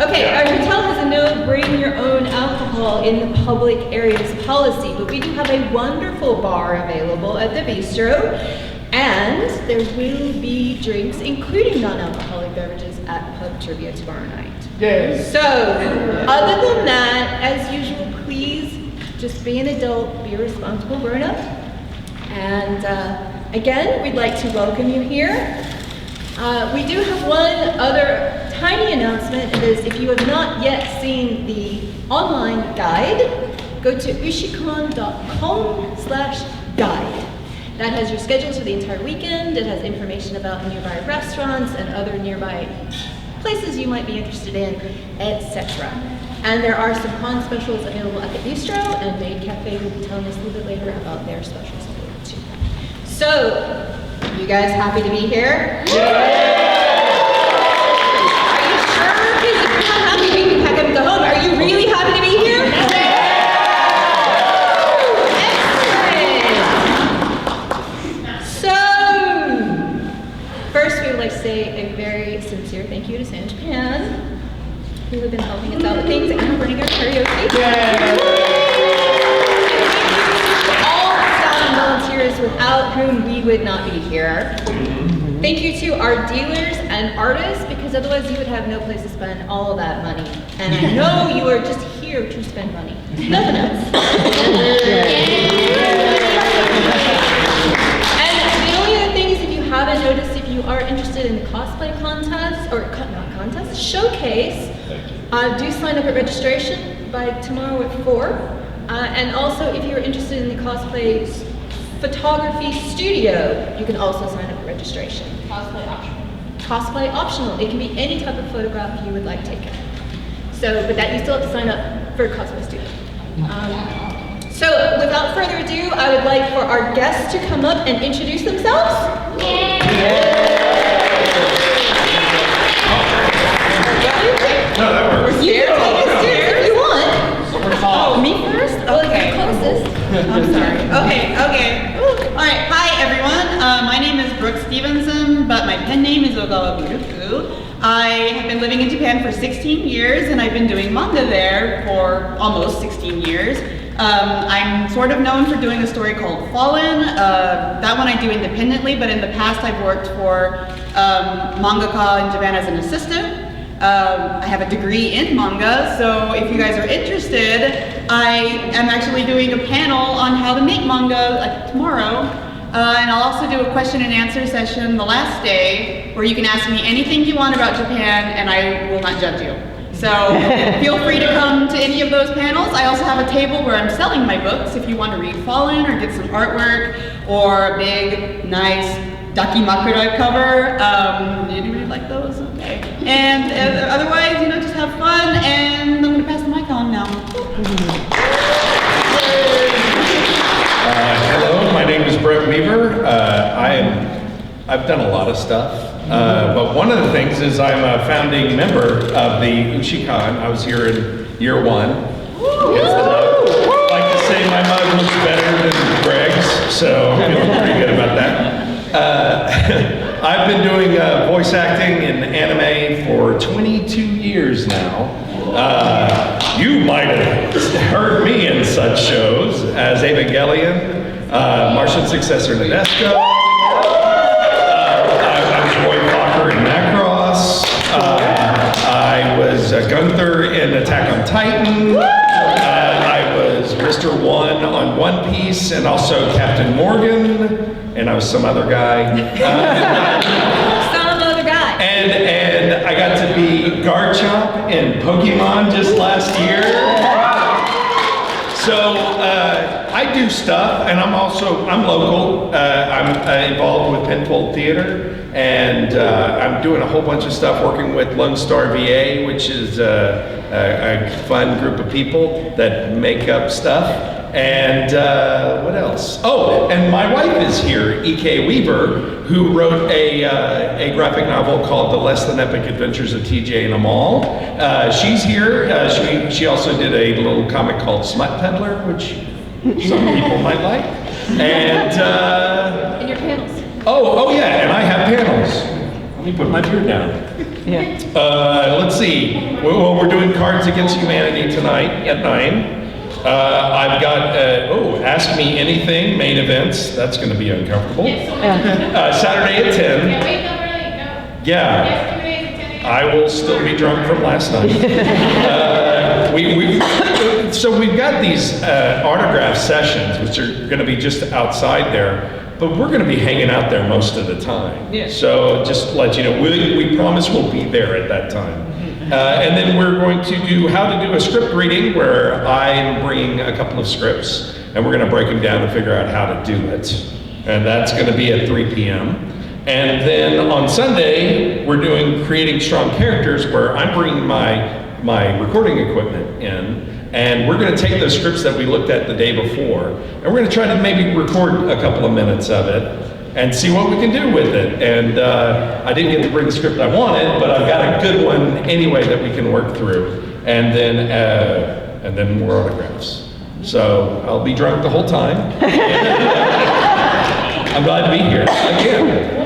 Okay, our hotel has a no bring your own alcohol in the public areas policy, but we do have a wonderful bar available at the bistro, and there will be drinks, including non-alcoholic beverages, at pub trivia tomorrow night. Yes. So, other than that, as usual, please just be an adult, be a responsible grown-up, and again, we'd like to welcome you here. We do have one other tiny announcement, and is if you have not yet seen the online guide, go to ushicon.com/guide. That has your schedules for the entire weekend. It has information about nearby restaurants and other nearby places you might be interested in, etc. And there are some con specials available at the bistro, and Maid Cafe will be telling us a little bit later about their specials too. So, you guys happy to be here? Yeah. Are you sure? Because if you're not happy, we can pack up and go home. Are you really happy to be here? Yeah. Excellent. So, first we would like to say a very sincere thank you to San Japan, who have been helping us out with things and running our karaoke. Yeah. Volunteers without whom we would not be here. Thank you to our dealers and artists, because otherwise you would have no place to spend all of that money. And I know you are just here to spend money. Nothing else. And the only other thing is, if you haven't noticed, if you are interested in the cosplay contest, or not contest, showcase, do sign up at registration by tomorrow at 4. And also, if you're interested in the cosplay photography studio, you can also sign up for registration. Cosplay optional. Cosplay optional. It can be any type of photograph you would like taken. So, but that you still have to sign up for a cosplay studio. So, without further ado, I would like for our guests to come up and introduce themselves. No, that works. You can take us too if you want. Oh, me first? Okay, closest. I'm sorry. Okay. All right, hi everyone. My name is Brooke Stevenson, but my pen name is Ogawa Buruku. I have been living in Japan for 16 years, and I've been doing manga there for almost 16 years. I'm sort of known for doing a story called Fallen. That one I do independently, but in the past I've worked for mangaka in Japan as an assistant. I have a degree in manga, so if you guys are interested, I am actually doing a panel on how to make manga tomorrow. And I'll also do a question and answer session the last day, where you can ask me anything you want about Japan, and I will not judge you. So feel free to come to any of those panels. I also have a table where I'm selling my books if you want to read Fallen or get some artwork or a big, nice Dakimakura cover. Anybody like those? Okay. And otherwise, just have fun, and I'm going to pass the mic on now. Hello, my name is Brett Weaver. I've done a lot of stuff, but one of the things is I'm a founding member of the Ushicon. I was here in year 1. I'd like to say my mug looks better than Greg's, so I'm feeling pretty good about that. I've been doing voice acting in anime for 22 years now. You might have heard me in such shows as Evangelion, Martian Successor Nadesco. I was Roy Fokker in Macross. I was Gunther in Attack on Titan. I was Mr. One on One Piece, and also Captain Morgan. And I was some other guy. Some other guy. And I got to be Garchomp in Pokemon just last year. So I do stuff, and I'm local. I'm involved with Penfold Theater, and I'm doing a whole bunch of stuff working with Lone Star VA, which is a fun group of people that make up stuff. And what else? Oh, and my wife is here, E.K. Weaver, who wrote a graphic novel called The Less Than Epic Adventures of T.J. and Amal. She's here. She also did a little comic called Smut Peddler, which some people might like. And your panels. Oh yeah, and I have panels. Let me put my beard down. Let's see. Well, we're doing Cards Against Humanity tonight at 9. I've got, Ask Me Anything, main events. That's going to be uncomfortable. Saturday at 10. Yeah, wake up early, go. Yeah. Yesterday at 10 a.m. I will still be drunk from last night. So we've got these autograph sessions, which are going to be just outside there, but we're going to be hanging out there most of the time. Yeah. So just to let you know, we promise we'll be there at that time. And then we're going to do how to do a script reading, where I'm bringing a couple of scripts, and we're going to break them down and figure out how to do it. And that's going to be at 3 p.m. And then on Sunday, we're doing Creating Strong Characters, where I'm bringing my recording equipment in, and we're going to take those scripts that we looked at the day before, and we're going to try to maybe record a couple of minutes of it and see what we can do with it. And I didn't get to bring the script I wanted, but I've got a good one anyway that we can work through, and then more autographs. So I'll be drunk the whole time. I'm glad to be here again.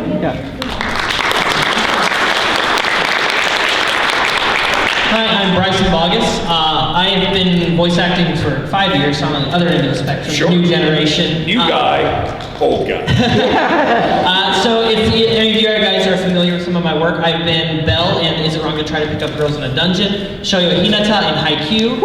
Hi, I'm Bryson Bogus. I have been voice acting for 5 years, so I'm on the other end of the spectrum, Sure. new generation. New guy, old guy. So if any of you guys are familiar with some of my work, I've been Belle in Is It Wrong to Try to Pick Up Girls in a Dungeon, Shoyo Hinata in Haikyuu,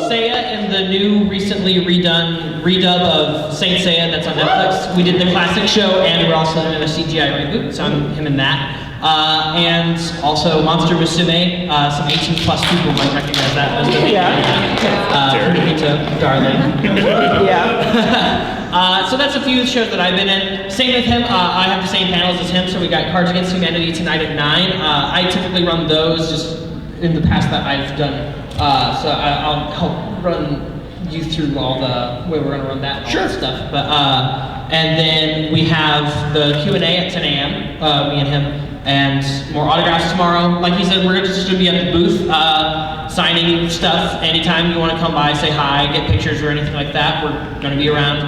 Seiya in the new, recently redub of Saint Seiya that's on Netflix. We did the classic show, and we're also doing a CGI reboot, so I'm him in that. And also Monster Musume, some 18 plus people might recognize that as the main Kurihito, darling. So that's a few shows that I've been in. Same with him, I have the same panels as him, so we got Cards Against Humanity tonight at 9. I typically run those just in the past that I've done, so I'll help run you through all the way we're gonna run that and all that stuff. But, and then we have the Q&A at 10 a.m., me and him. And more autographs tomorrow. Like he said, we're just gonna be at the booth, signing stuff. Anytime you wanna come by, say hi, get pictures or anything like that, we're gonna be around.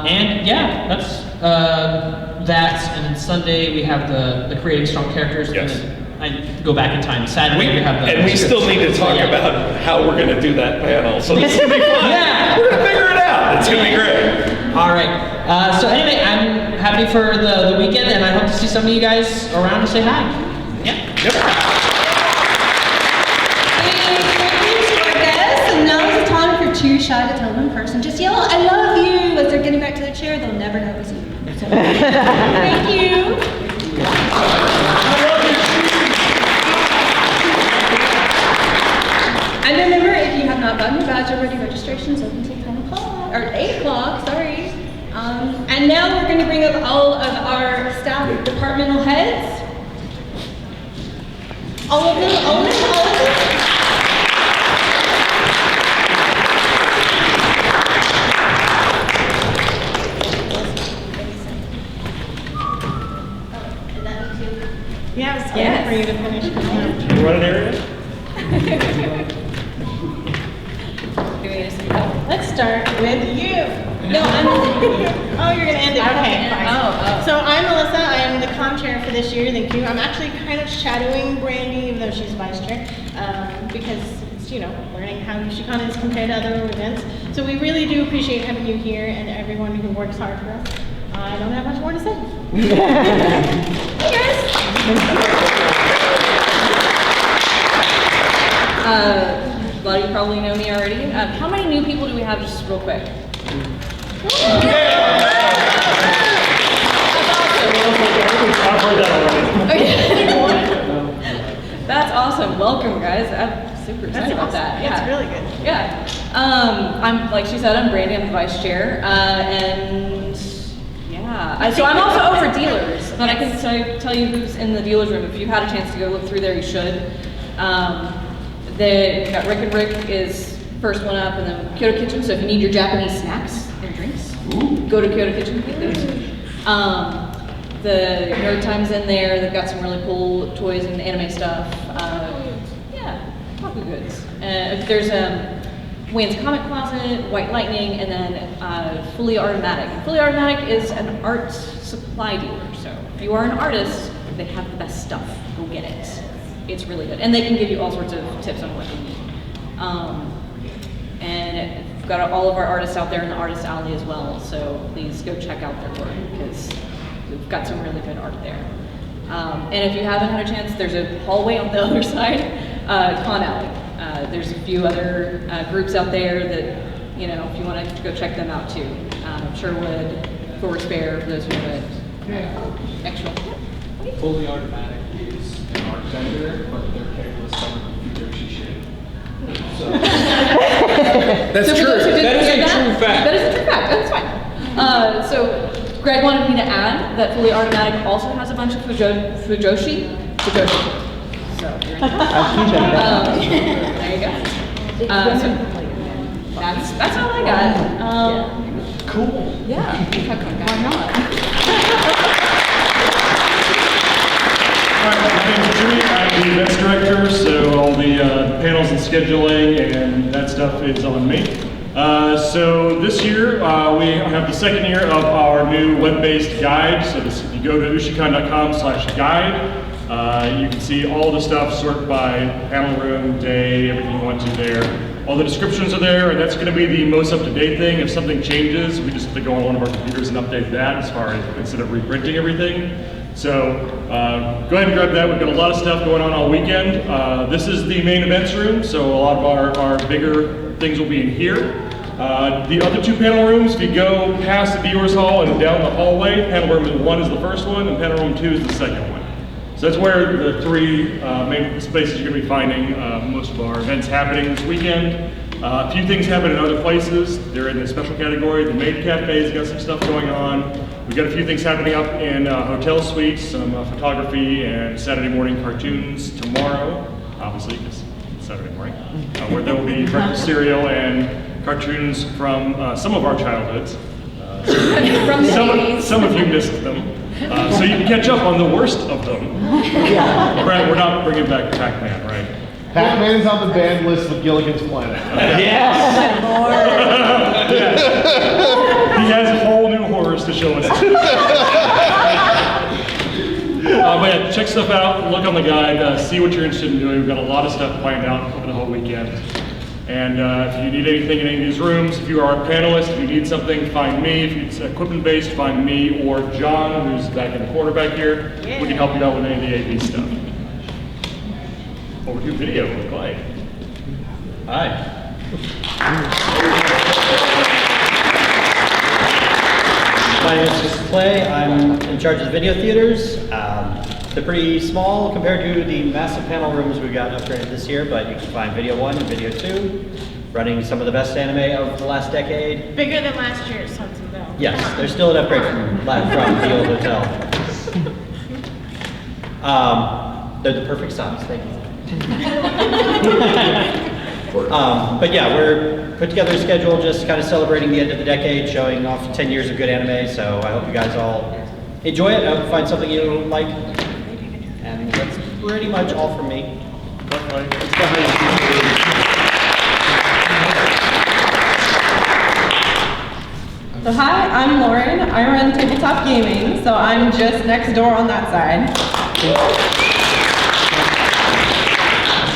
And yeah, that's that. And then Sunday we have the Creating Strong Characters. Yes. And then I go back in time. Saturday we have the... And we still need to talk about how we're gonna do that panel. So this is gonna be fun. Yeah. We're gonna figure it out. It's gonna be great. All right. So anyway, I'm happy for the weekend, and I hope to see some of you guys around to say hi. Yeah. Yep. Thank you to our guests, and now is the time for Too Shy to Tell Them in Person. Just yell, I love you, as they're getting back to their chair. They'll never notice you. Thank you. And remember, if you have not gotten your badge already, registration is open till 10 o'clock, or 8 o'clock, sorry. And now we're going to bring up all of our staff departmental heads. All of them, all of them, all of them. Yeah, it's Yes. for you to finish. You run an area? Let's start with you. No, I'm Oh, you're gonna end it. Okay, fine. Oh. So I'm Melissa. I am the comm chair for this year. Thank you. I'm actually kind of shadowing Brandy, even though she's vice chair, because it's learning how Ushicon is compared to other events. So we really do appreciate having you here and everyone who works hard for us. I don't have much more to say. A lot of you probably know me already. How many new people do we have, just real quick? That's awesome. Welcome, guys. I'm super excited about that. That's really good. Yeah. I'm, like she said, I'm Brandy. I'm the vice chair. And yeah. So I'm also over dealers, but I can tell you who's in the dealer's room. If you've had a chance to go look through there, you should. We got Rick and Rick is first one up, and then Kyoto Kitchen. So if you need your Japanese snacks and drinks, go to Kyoto Kitchen and get those. The Nerd Time's in there. They've got some really cool toys and anime stuff. Copy goods. There's Wayne's Comic Closet, White Lightning, and then Fully Automatic. Fully Automatic is an art supply dealer. So if you are an artist, they have the best stuff. Go get it. It's really good. And they can give you all sorts of tips on what you need. And we've got all of our artists out there in the artist alley as well, so please go check out their work because we've got some really good art there. And if you haven't had a chance, there's a hallway on the other side, Con Alley. There's a few other groups out there that, you know, if you want to go check them out too. Sherwood, Forward Spare, for those who have it. Extra. Fully automatic is an art vendor, but they're capable of some Fujoshi shit. So. That's So for true. those who didn't That is hear a true fact. That is a true fact. That's fine. So Greg wanted me to add that Fully Automatic also has a bunch of Fujoshi. So there you go. So that's all I got. Cool. Yeah. Why not? Hi, my name is Jimmy. I'm the events director, so all the panels and scheduling and that stuff is on me. So this year, we have the second year of our new web-based guide. So if you go to ushicon.com/guide, you can see all the stuff sorted by panel room, day, everything you want to there. All the descriptions are there, and that's going to be the most up-to-date thing. If something changes, we just have to go on one of our computers and update that as far as instead of reprinting everything. So go ahead and grab that. We've got a lot of stuff going on all weekend. This is the main events room, so a lot of our bigger things will be in here. The other two panel rooms, if you go past the viewers hall and down the hallway, panel room 1 is the first one, and panel room 2 is the second one. So that's where the three main spaces you're going to be finding most of our events happening this weekend. A few things happen in other places. They're in the special category. The Maid Cafe's got some stuff going on. We've got a few things happening up in hotel suites, some photography and Saturday morning cartoons tomorrow, obviously, because it's Saturday morning, where there will be breakfast cereal and cartoons from some of our childhoods. From the 80s. Some of you missed them. So you can catch up on the worst of them. Brad, we're not bringing back Pac-Man, right? Pac-Man's on the banned list with Gilligan's Planet. Yes! He has whole new horrors to show us. But yeah, check stuff out, look on the guide, see what you're interested in doing. We've got a lot of stuff planned out over the whole weekend. And if you need anything in any of these rooms, if you are a panelist, if you need something, find me. If it's equipment-based, find me or John, who's back in the corner back here. We can help you out with any of the AV stuff. Over to video with Clay. Hi. My name is Clay. I'm in charge of the video theaters. They're pretty small compared to the massive panel rooms we've got upgraded this year, but you can find Video 1 and Video 2, running some of the best anime of the last decade. Bigger than last year's Sons of Bell. Yes, there's still an upgrade from the old hotel. They're the perfect size, thank you. But yeah, we're put together a schedule just kind of celebrating the end of the decade, showing off 10 years of good anime, so I hope you guys all enjoy it. I hope you find something you like. And that's pretty much all from me. So hi, I'm Lauren. I run tabletop gaming, so I'm just next door on that side.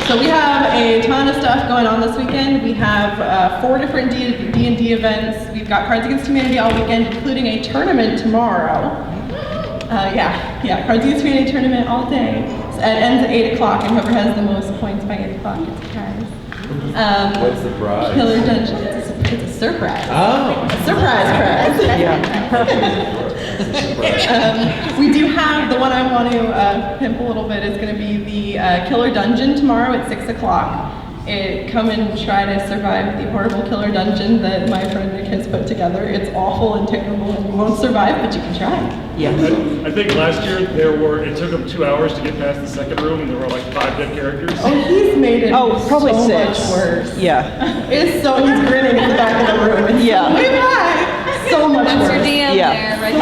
So we have a ton of stuff going on this weekend. We have 4 different D&D events. We've got Cards Against Humanity all weekend, including a tournament tomorrow. Cards Against Humanity tournament all day. So it ends at 8 o'clock, and whoever has the most points by 8 o'clock gets a prize. What's the prize? Killer Dungeon. It's a surprise. Oh. A surprise prize. We do have the one I want to pimp a little bit is going to be the Killer Dungeon tomorrow at 6 o'clock. Come and try to survive the horrible killer dungeon that my friend Nick has put together. It's awful and terrible and you won't survive, but you can try. Yeah. I think last year it took him 2 hours to get past the second room and there were like 5 dead characters. Oh, he's made it probably so 6. much worse. Yeah. He's grinning in the back of the room. And Yeah. Way back. So much That's worse. your DM Yeah. there, right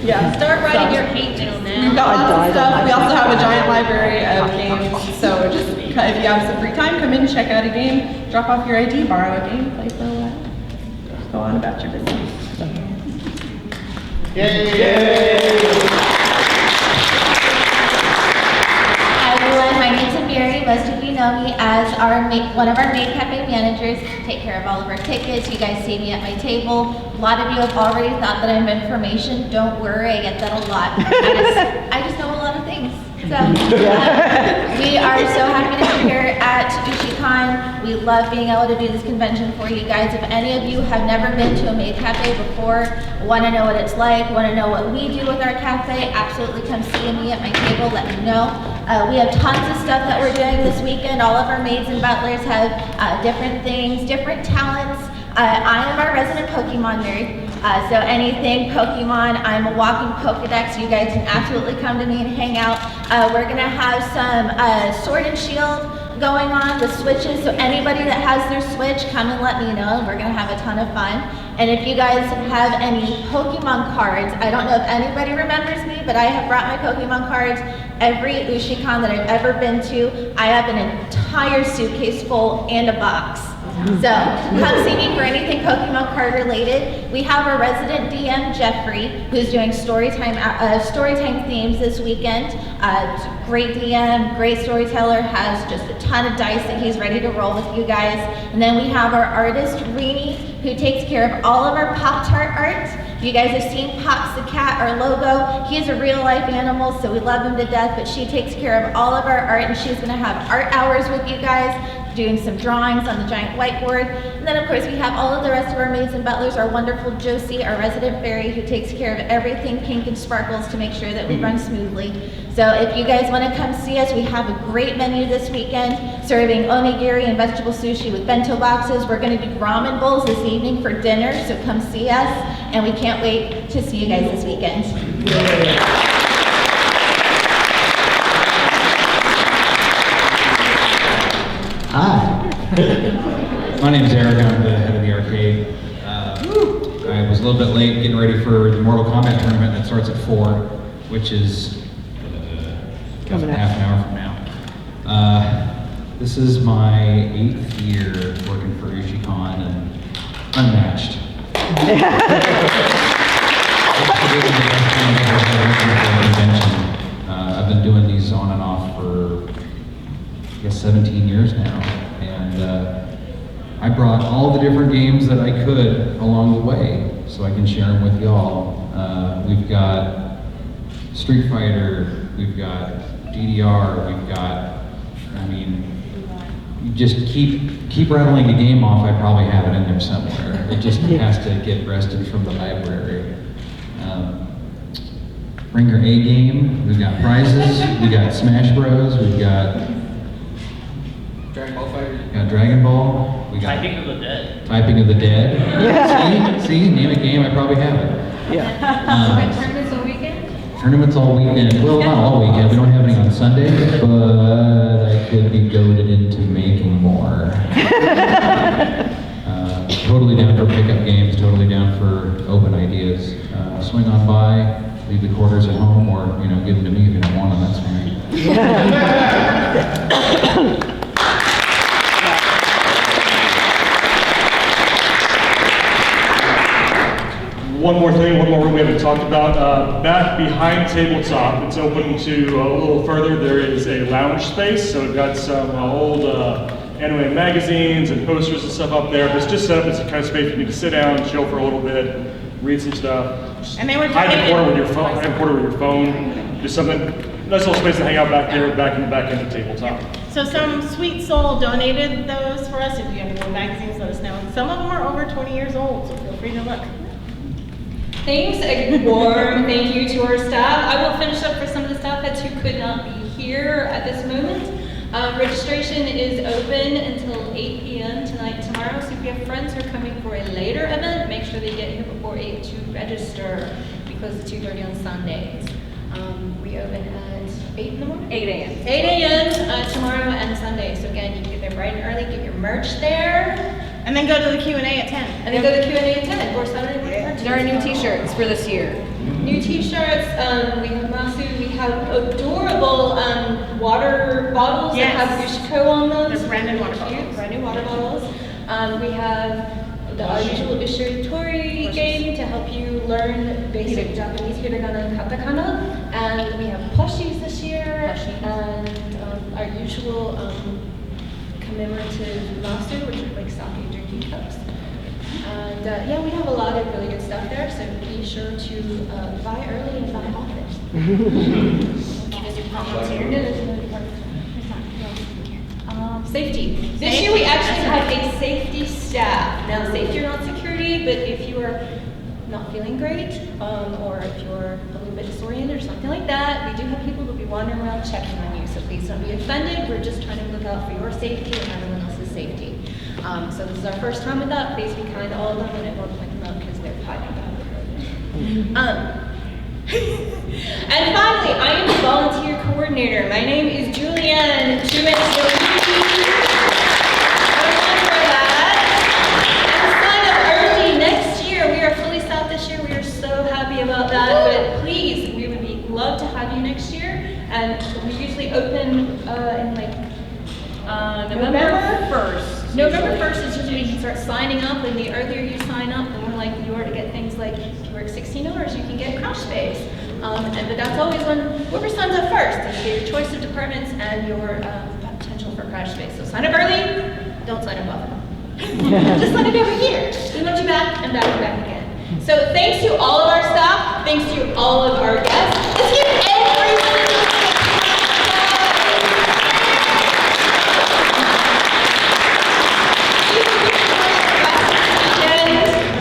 Yeah. Start writing your hate mail now. We've got I lots of died on stuff. my We also feet. have a giant library of games. So just if you have some free time, come in, check out a game, drop off your ID, borrow a game, play for a while. Go on about your business. Yay! My name's Mary. Most of you know me as one of our maid cafe managers. Take care of all of our tickets. You guys see me at my table. A lot of you have already thought that I'm information. Don't worry, I get that a lot. I just know a lot of things. So we are so happy to be here at Ushicon. We love being able to do this convention for you guys. If any of you have never been to a maid cafe before, want to know what it's like, want to know what we do with our cafe, absolutely come see me at my table, let me know. We have tons of stuff that we're doing this weekend. All of our maids and butlers have different things, different talents. I am our resident Pokemon nerd. So anything Pokemon, I'm a walking Pokedex. You guys can absolutely come to me and hang out. We're gonna have some Sword and Shield going on with Switches. So anybody that has their Switch, come and let me know. We're gonna have a ton of fun. And if you guys have any Pokemon cards, I don't know if anybody remembers me, but I have brought my Pokemon cards every Ushicon that I've ever been to. I have an entire suitcase full and a box. So come see me for anything Pokemon card related. We have our resident DM, Jeffrey, who's doing storytime themes this weekend. Great DM, great storyteller, has just a ton of dice that he's ready to roll with you guys. And then we have our artist, Rini, who takes care of all of our Pop-Tart art. You guys have seen Pops the cat, our logo. He is a real life animal, so we love him to death, but she takes care of all of our art, and she's gonna have art hours with you guys, doing some drawings on the giant whiteboard. And then of course we have all of the rest of our maids and butlers, our wonderful Josie, our resident fairy, who takes care of everything pink and sparkles to make sure that we run smoothly. So if you guys want to come see us, we have a great menu this weekend, serving onigiri and vegetable sushi with bento boxes. We're going to do ramen bowls this evening for dinner, so come see us, and we can't wait to see you guys this weekend. Hi. My name is Eric. I'm the head of the arcade. I was a little bit late getting ready for the Mortal Kombat tournament that starts at 4, which is half an hour from now. This is my 8th year working for Ushicon and unmatched. I've been doing these on and off for I guess 17 years now, and I brought all the different games that I could along the way so I can share them with y'all. We've got Street Fighter, we've got DDR, we've got, I mean, you just keep rattling the game off, I probably have it in there somewhere. It just has to get wrested from the library. Bring your A game, we've got prizes, we got Smash Bros, we've got Dragon Ball Fighter. We got Dragon Ball. We got Typing of the Dead. Typing of the Dead. See, name a game, I probably have it. Yeah. Tournaments all weekend? Tournaments all weekend. Well, not all weekend. We don't have any on Sunday, but I could be goaded into making more. Totally down for pickup games. Totally down for open ideas. Swing on by. Leave the quarters at home, or give them to me if you don't want them. That's fine. One more thing, one more room we haven't talked about. Back behind tabletop, it's open to a little further. There is a lounge space, so we've got some old anime magazines and posters and stuff up there. But it's just set up as a kind of space for you to sit down, chill for a little bit, read some stuff. And they were hide the corner with your phone. Hide the corner with your phone. Just something nice little space to hang out back there, back in the back end of tabletop. So some sweet soul donated those for us. If you have any more magazines, let us know. Some of them are over 20 years old, so feel free to look. Thanks, a warm thank you to our staff. I will finish up for some of the staff heads who could not be here at this moment. Registration is open until 8 p.m. tonight and tomorrow, so if you have friends who are coming for a later event, make sure they get here before 8 to register, because it's 2:30 on Sundays. We open at 8 in the morning? 8 a.m. 8 a.m. Tomorrow and Sunday, so again, you can get there bright and early, get your merch there. And then go to the Q&A at 10. And then go to the Q&A at 10, or Saturday morning. There are new t-shirts for this year. New t-shirts, we have Masu, we have adorable water bottles that have Ushiko on them. They're brand new water bottles. Brand new water bottles. We have our usual Ushiritori game to help you learn basic Japanese hiragana and katakana. And we have plushies this year. And our usual commemorative monster, which are like sake drinking cups. And yeah, we have a lot of really good stuff there, so be sure to buy early and buy often. Safety. This year we actually have a safety staff. Now, safety or not security, but if you are not feeling great, or if you're a little bit disoriented or something like that, we do have people who'll be wandering around checking on you, so please don't be offended. We're just trying to look out for your safety and everyone else's safety. So this is our first time with that. Please be kind to all of them, and I won't point them out because they're hiding behind the curtain. And finally, I am the volunteer coordinator. My name is Julianne Truman. Sign up early next year. We are fully staffed this year. We are so happy about that. But please, we would love to have you next year. And we usually open in like November 1st. November 1st is usually when you start signing up, and the earlier you sign up, the more likely you are to get things like, if you work 16 hours, you can get crash space. But that's always when whoever signs up first, you get your choice of departments and your potential for crash space. So sign up early, don't sign up often. Just sign up every year. We want you back and back and back again. So thanks to all of our staff, thanks to all of our guests. Let's give everyone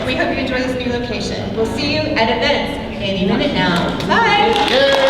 we hope you enjoy this new location. We'll see you at events any minute now. Bye!